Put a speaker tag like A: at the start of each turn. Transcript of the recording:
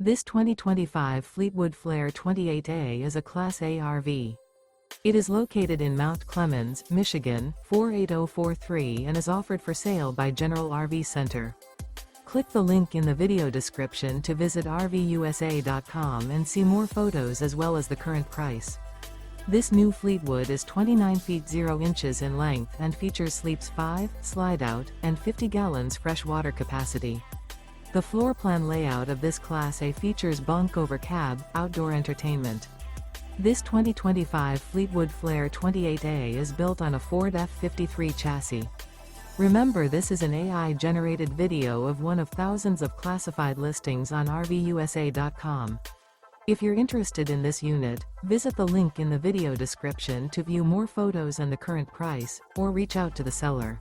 A: This 2025 Fleetwood Flair 28A is a Class A RV. It is located in Mount Clemens, Michigan, 48043 and is offered for sale by General RV Center. Click the link in the video description to visit RVUSA.com and see more photos as well as the current price. This new Fleetwood is 29 feet 0 inches in length and features sleeps 5, slide-out, and 50 gallons fresh water capacity. The floor plan layout of this Class A features bunk over cab, outdoor entertainment. This 2025 Fleetwood Flair 28A is built on a Ford F-53 chassis. Remember, this is an AI-generated video of one of thousands of classified listings on RVUSA.com. If you're interested in this unit, visit the link in the video description to view more photos and the current price, or reach out to the seller.